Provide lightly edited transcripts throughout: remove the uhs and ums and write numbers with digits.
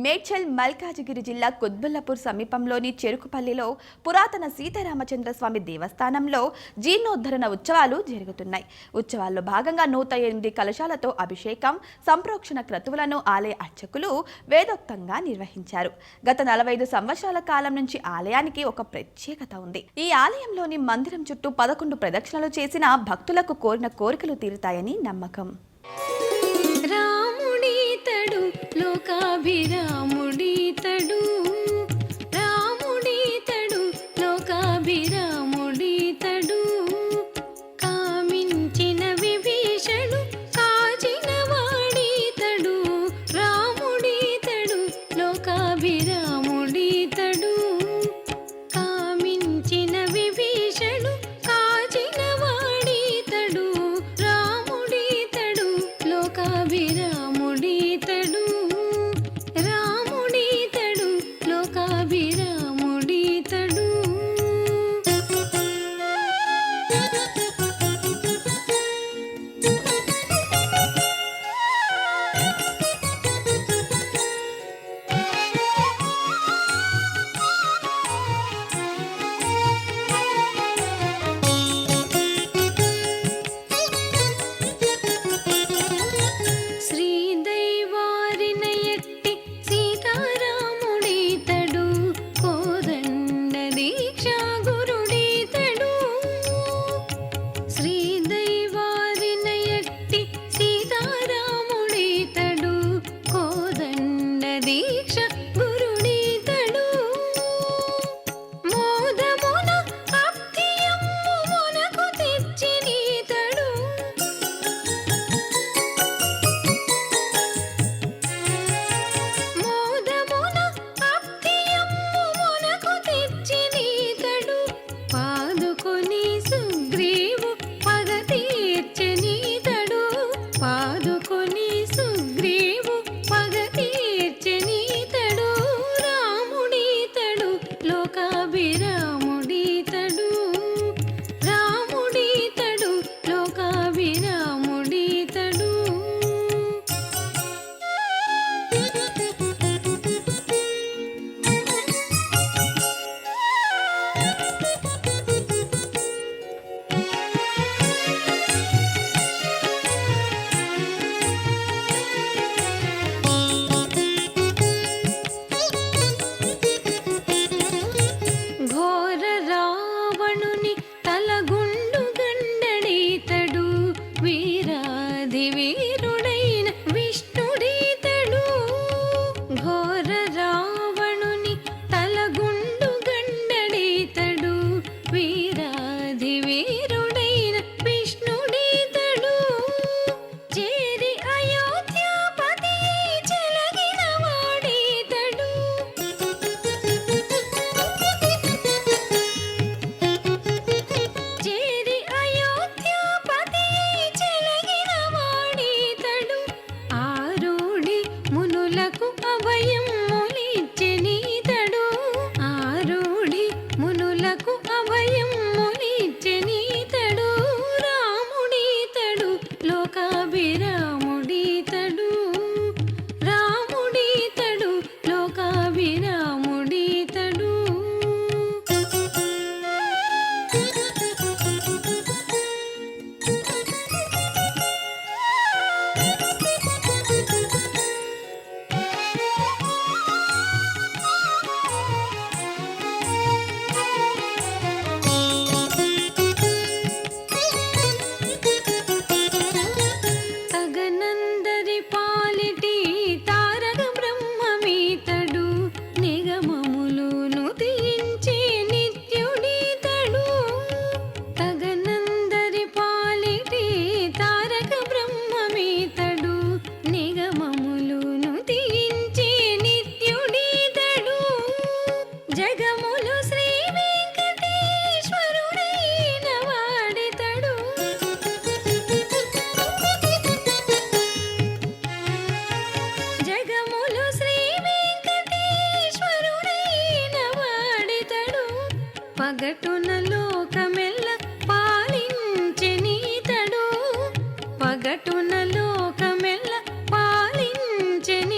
మేడ్చల్ మల్కాజిగిరి జిల్లా కుత్బుల్లాపూర్ సమీపంలోని చెరుకుపల్లిలో పురాతన సీతారామచంద్ర స్వామి దేవస్థానంలో జీర్ణోద్ధరణ ఉత్సవాలు జరుగుతున్నాయి. ఉత్సవాల్లో భాగంగా 108 కలశాలతో అభిషేకం, సంప్రోక్షణ క్రతువులను ఆలయ అర్చకులు వేదోక్తంగా నిర్వహించారు. గత 45 సంవత్సరాల కాలం నుంచి ఆలయానికి ఒక ప్రత్యేకత ఉంది. ఈ ఆలయంలోని మందిరం చుట్టూ 11 ప్రదక్షిణలు చేసిన భక్తులకు కోరిన కోరికలు తీరుతాయని నమ్మకం. రాముడీతడు లోకాభిరాముడీతడు, రాముడీతడు లోకాభిరాముడీతడు, కామించిన విభీషణు కాచిన వాడీతడు, రాముడీతడు లోకాభిరాముడీతడు, కామించిన విభీషణు కాచిన వాడీతడు, రాముడీతడు లోకాభిరాముడీతడు, రాముడీతడు లోకాభిరాముడీతడు. శ్రీదైవారిన ఎట్టి సీతారాముడీతడు, కోదండ దీక్షా గురుడీతడు, శ్రీదైవారిన ఎట్టి సీతారాముడీతడు, కోదండ దీక్ష గురుడీతడు, మోదమున అప్తియమ్ము మునకు తెచ్చినీతడు, మోదమున అప్తియమ్ము మునకు తెచ్చినీతడు, పాదుకొని సుగ్రీవు పగ తీర్చెనీతడు, పాదుకొని సుగ్రీవు పగ తీర్చెనీతడు, రాముడీతడు లోకాభిరాముడీతడు, రాముడీతడు లోకాభిరాముడీతడు. ఘోర రావణుని తలగుండు గండడీతడు, వీరాది వీరుడైన విష్ణుడీతడు, ఘోర రావణుని తలగుండు గండడీతడు, వీరాది వీరుడైన విష్ణుడీతడు, చేరి అయోధ్యాపతి చెలగిన వాడీతడు, చేరి అయోధ్యాపతి చెలగిన వాడీతడు, ఆరుడి మునులకు అభయం ములిచ్చెనీతడు, ఆరుడి మునులకు అభయం ములిచ్చెనీతడు, రాముడీతడు లోకాభిరాముడీతడు, రాముడీతడు లోకాభిరాముడీతడు. తగనందరి పాలిటి తారక బ్రహ్మమీతడు, నిగమములును తీయించే నిత్యుడీతడు, తగనందరి పాలిటి తారక బ్రహ్మమీతడు, నిగమములును తీయించే నిత్యుడీతడు, జగములు శ్రీ వెంకటేశ్వరుడైన వాడితడు, జగములు శ్రీ వెంకటేశ్వరుడైన వాడితడు, పగటున లోకమెల్ల పాలించెనీతడు, పగటున లోకమెల్ల పాలించెనీతడు,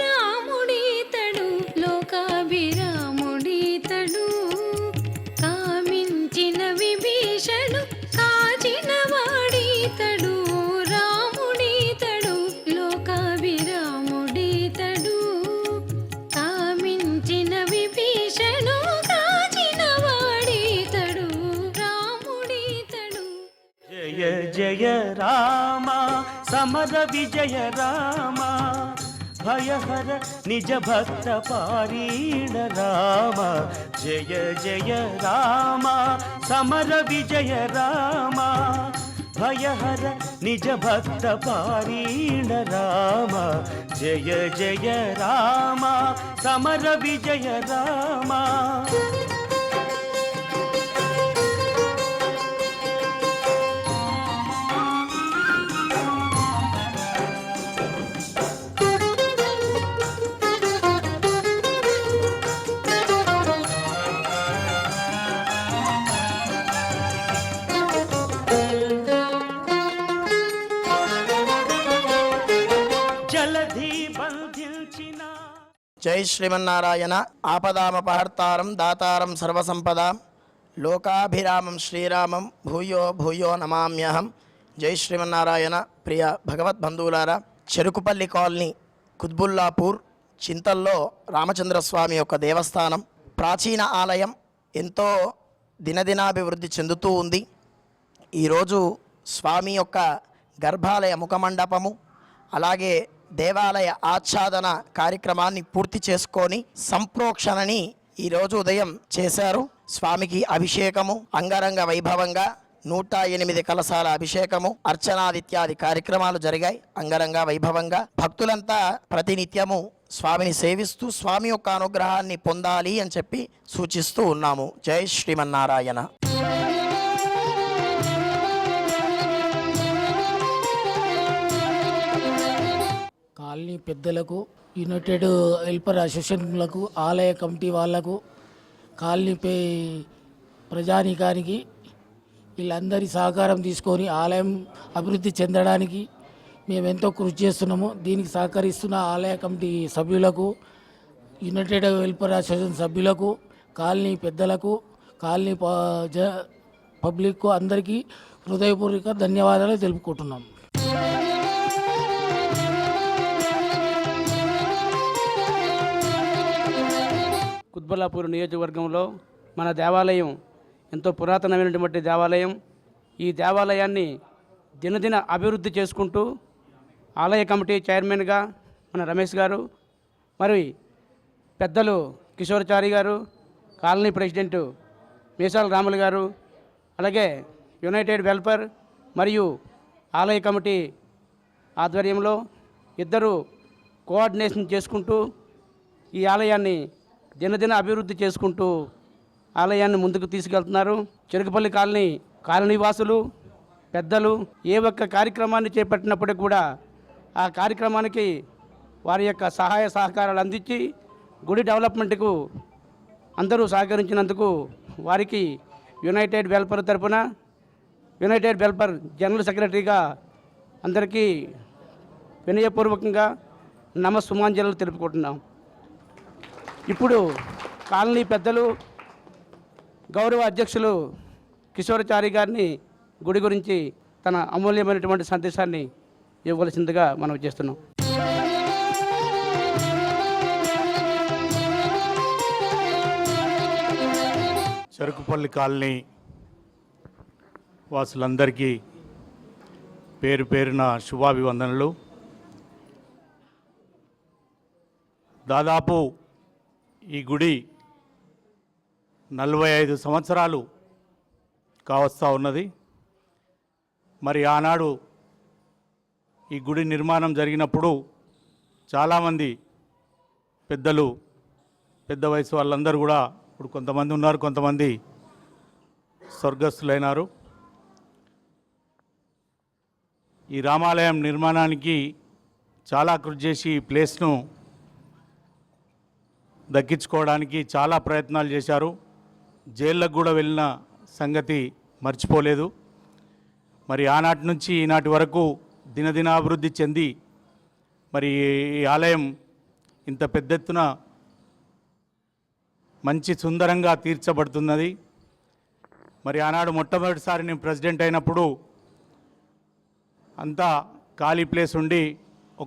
రామ సమర విజయ రామ భయహర నిజ భక్త పారీణ రామ జయ జయ రామ సమర విజయ రామ భయహర నిజ భక్త పారీణ రామ జయ జయ రామ సమర విజయ రామ జై శ్రీమన్నారాయణ. ఆపదామపహర్తారం దాతారం సర్వసంపదాం లోకాభిరామం శ్రీరామం భూయో భూయో నమామ్యహం. జై శ్రీమన్నారాయణ. ప్రియ భగవద్బంధువులారా, చెరుకుపల్లి కాలనీ కుత్బుల్లాపూర్ చింతల్లో రామచంద్రస్వామి యొక్క దేవస్థానం ప్రాచీన ఆలయం ఎంతో దినదినాభివృద్ధి చెందుతూ ఉంది. ఈరోజు స్వామి యొక్క గర్భాలయ ముఖమండపము అలాగే దేవాలయ ఆచ్ఛాదన కార్యక్రమాన్ని పూర్తి చేసుకొని సంప్రోక్షణని ఈరోజు ఉదయం చేశారు. స్వామికి అభిషేకము అంగరంగ వైభవంగా 108 కలశాల అభిషేకము అర్చనాదిత్యాది కార్యక్రమాలు జరిగాయి అంగరంగ వైభవంగా. భక్తులంతా ప్రతినిత్యము స్వామిని సేవిస్తూ స్వామి యొక్క అనుగ్రహాన్ని పొందాలి అని చెప్పి సూచిస్తూ ఉన్నాము. జై శ్రీమన్నారాయణ. కాలనీ పెద్దలకు, యునైటెడ్ హెల్పర్ అసోసియేషన్లకు, ఆలయ కమిటీ వాళ్లకు, కాలనీపై ప్రజానీకానికి వీళ్ళందరి సహకారం తీసుకొని ఆలయం అభివృద్ధి చెందడానికి మేమెంతో కృషి చేస్తున్నాము. దీనికి సహకరిస్తున్న ఆలయ కమిటీ సభ్యులకు, యునైటెడ్ వెల్ఫేర్ అసోసియేషన్ సభ్యులకు, కాలనీ పెద్దలకు, కాలనీ పబ్లిక్కు అందరికీ హృదయపూర్వక ధన్యవాదాలు తెలుపుకుంటున్నాం. కుత్బుల్లాపూర్ నియోజకవర్గంలో మన దేవాలయం ఎంతో పురాతనమైనటువంటి దేవాలయం. ఈ దేవాలయాన్ని దినదిన అభివృద్ధి చేసుకుంటూ ఆలయ కమిటీ చైర్మన్గా మన రమేష్ గారు, మరి పెద్దలు కిషోర్చారి గారు, కాలనీ ప్రెసిడెంట్ మీసాల రాములు గారు, అలాగే యునైటెడ్ వెల్ఫేర్ మరియు ఆలయ కమిటీ ఆధ్వర్యంలో ఇద్దరు కోఆర్డినేషన్ చేసుకుంటూ ఈ ఆలయాన్ని దినదిన అభివృద్ధి చేసుకుంటూ ఆలయాన్ని ముందుకు తీసుకెళ్తున్నారు. చెరుకుపల్లి కాలనీవాసులు పెద్దలు ఏ ఒక్క కార్యక్రమాన్ని చేపట్టినప్పటికీ కూడా ఆ కార్యక్రమానికి వారి యొక్క సహాయ సహకారాలు అందించి గుడి డెవలప్మెంట్కు అందరూ సహకరించినందుకు వారికి యునైటెడ్ వెల్ఫేర్ తరఫున యునైటెడ్ వెల్ఫేర్ జనరల్ సెక్రటరీగా అందరికీ వినయపూర్వకంగా నమస్సుమాంజలు తెలుపుకుంటున్నాం. ఇప్పుడు కాలనీ పెద్దలు గౌరవ అధ్యక్షులు కిషోర్చారి గారిని గుడి గురించి తన అమూల్యమైనటువంటి సందేశాన్ని ఇవ్వవలసిందిగా మనం చేస్తున్నాం. చెరుకుపల్లి కాలనీ వాసులందరికీ పేరు పేరున శుభాభివందనలు. దాదాపు ఈ గుడి 45 సంవత్సరాలు కావస్తూ ఉన్నది. మరి ఆనాడు ఈ గుడి నిర్మాణం జరిగినప్పుడు చాలామంది పెద్దలు, పెద్ద వయసు వాళ్ళందరూ కూడా ఇప్పుడు కొంతమంది ఉన్నారు, కొంతమంది స్వర్గస్థులైనారు. ఈ రామాలయం నిర్మాణానికి చాలా కృషి చేసి ఈ ప్లేస్ను దక్కించుకోవడానికి చాలా ప్రయత్నాలు చేశారు. జైళ్ళకు కూడా వెళ్ళిన సంగతి మర్చిపోలేదు. మరి ఆనాటి నుంచి ఈనాటి వరకు దినదినాభివృద్ధి చెంది మరి ఈ ఆలయం ఇంత పెద్ద ఎత్తున మంచి సుందరంగా తీర్చబడుతున్నది. మరి ఆనాడు మొట్టమొదటిసారి నేను ప్రెసిడెంట్ అయినప్పుడు అంతా ఖాళీ ప్లేస్ ఉండి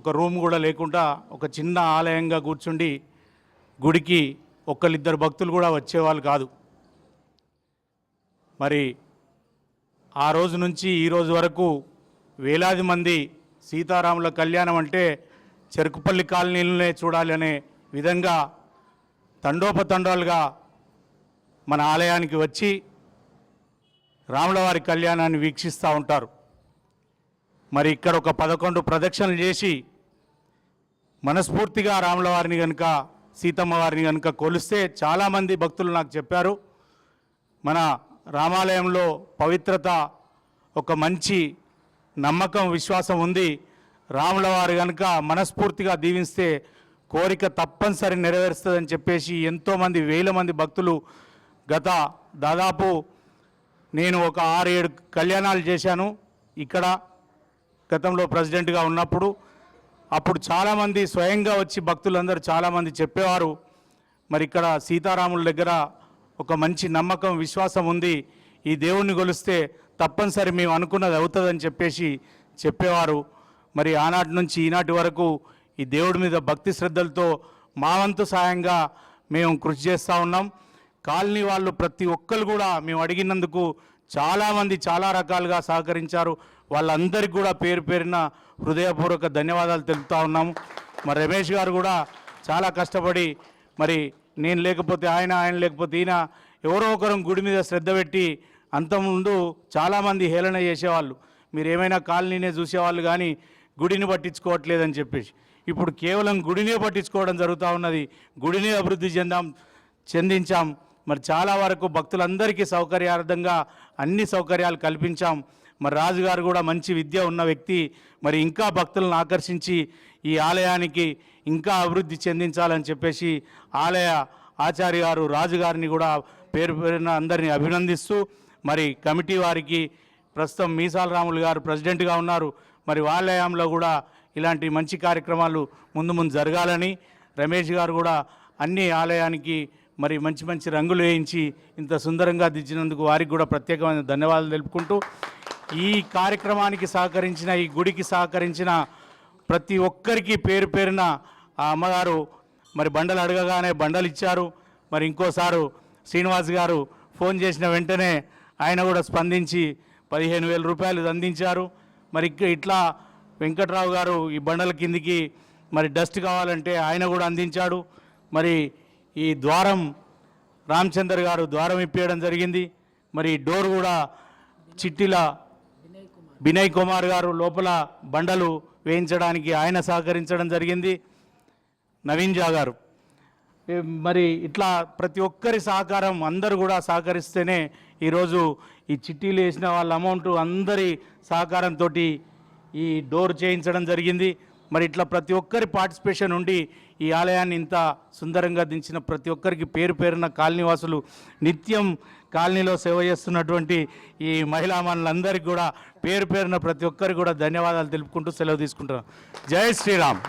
ఒక రూమ్ కూడా లేకుండా ఒక చిన్న ఆలయంగా కూర్చుండి గుడికి ఒక్కరిద్దరు భక్తులు కూడా వచ్చేవాళ్ళు కాదు. మరి ఆ రోజు నుంచి ఈ రోజు వరకు వేలాది మంది సీతారాముల కళ్యాణం అంటే చెరుకుపల్లి కాలనీలనే చూడాలి అనే విధంగా తండోపతండాలుగా మన ఆలయానికి వచ్చి రాములవారి కళ్యాణాన్ని వీక్షిస్తూ ఉంటారు. మరి ఇక్కడ ఒక 11 ప్రదక్షిణలు చేసి మనస్ఫూర్తిగా రాములవారిని కనుక సీతమ్మ వారిని కనుక కొలిస్తే చాలామంది భక్తులు నాకు చెప్పారు, మన రామాలయంలో పవిత్రత, ఒక మంచి నమ్మకం, విశ్వాసం ఉంది. రాములవారు కనుక మనస్ఫూర్తిగా దీవిస్తే కోరిక తప్పనిసరి నెరవేరుస్తుందని చెప్పేసి ఎంతోమంది వేల మంది భక్తులు దాదాపు నేను ఒక 6-7 కళ్యాణాలు చేశాను ఇక్కడ గతంలో ప్రెసిడెంట్గా ఉన్నప్పుడు. అప్పుడు చాలామంది స్వయంగా వచ్చి భక్తులందరూ చాలామంది చెప్పేవారు, మరి ఇక్కడ సీతారాముల దగ్గర ఒక మంచి నమ్మకం, విశ్వాసం ఉంది, ఈ దేవుణ్ణి కొలిస్తే తప్పనిసరి మేము అనుకున్నది అవుతుందని చెప్పేవారు. మరి ఆనాటి నుంచి ఈనాటి వరకు ఈ దేవుడి మీద భక్తి శ్రద్ధలతో మా వంతు సాయంగా మేము కృషి చేస్తూ ఉన్నాం. కాలనీ వాళ్ళు ప్రతి ఒక్కరు కూడా మేము అడిగినందుకు చాలామంది చాలా రకాలుగా సహకరించారు. వాళ్ళందరికీ కూడా పేరు పేరున హృదయపూర్వక ధన్యవాదాలు తెలుపుతూ ఉన్నాము. మరి రమేష్ గారు కూడా చాలా కష్టపడి, మరి నేను లేకపోతే ఆయన, ఆయన లేకపోతే ఈయన, ఎవరో ఒకరు గుడి మీద శ్రద్ధ పెట్టి, అంతకుముందు చాలామంది హేళన చేసేవాళ్ళు, మీరు ఏమైనా కాలనీనే చూసేవాళ్ళు కానీ గుడిని పట్టించుకోవట్లేదని చెప్పేసి, ఇప్పుడు కేవలం గుడినే పట్టించుకోవడం జరుగుతూ ఉన్నది. గుడినే అభివృద్ధి చెందించాం. మరి చాలా వరకు భక్తులందరికీ సౌకర్యార్థంగా అన్ని సౌకర్యాలు కల్పించాం. మరి రాజుగారు కూడా మంచి విద్య ఉన్న వ్యక్తి, మరి ఇంకా భక్తులను ఆకర్షించి ఈ ఆలయానికి ఇంకా అభివృద్ధి చెందించాలని చెప్పేసి ఆలయ ఆచార్య గారు రాజుగారిని కూడా పేరు పేరున అందరినీ అభినందిస్తూ, మరి కమిటీ వారికి ప్రస్తుతం మీసాల రాములు గారు ప్రెసిడెంట్గా ఉన్నారు, మరి ఆలయంలో కూడా ఇలాంటి మంచి కార్యక్రమాలు ముందు జరగాలని, రమేష్ గారు కూడా అన్ని ఆలయానికి మరి మంచి మంచి రంగులు వేయించి ఇంత సుందరంగా దిద్దినందుకు వారికి కూడా ప్రత్యేకమైన ధన్యవాదాలు తెలుపుకుంటూ, ఈ కార్యక్రమానికి సహకరించిన, ఈ గుడికి సహకరించిన ప్రతి ఒక్కరికి పేరు పేరున ఆ అమ్మగారు మరి బండలు అడగగానే బండలు ఇచ్చారు. మరి ఇంకోసారి శ్రీనివాస్ గారు ఫోన్ చేసిన వెంటనే ఆయన కూడా స్పందించి 15,000 రూపాయలు అందించారు. మరి ఇట్లా వెంకట్రావు గారు ఈ బండల కిందికి మరి డస్ట్ కావాలంటే ఆయన కూడా అందించాడు. మరి ఈ ద్వారం రామచందర్ గారు ద్వారం ఇప్పేయడం జరిగింది. మరి డోర్ కూడా చిట్టిల వినయ్ కుమార్ గారు లోపల బండలు వేయించడానికి ఆయన సహకరించడం జరిగింది. నవీన్ జా గారు, మరి ఇట్లా ప్రతి ఒక్కరి సహకారం అందరూ కూడా సహకరిస్తేనే ఈరోజు ఈ చిట్టీలు వేసిన వాళ్ళ అమౌంట్ అందరి సహకారంతో ఈ డోర్ చేయించడం జరిగింది. మరి ఇట్లా ప్రతి ఒక్కరి పార్టిసిపేషన్ ఉండి ఈ ఆలయాన్ని ఇంత సుందరంగా దించిన ప్రతి ఒక్కరికి పేరు పేరున కాలనీవాసులు, నిత్యం కాలనీలో సేవ చేస్తున్నటువంటి ఈ మహిళా మనులందరికీ కూడా పేరు పేరున ప్రతి ఒక్కరికి కూడా ధన్యవాదాలు తెలుపుకుంటూ సెలవు తీసుకుంటున్నాం. జై శ్రీరామ్.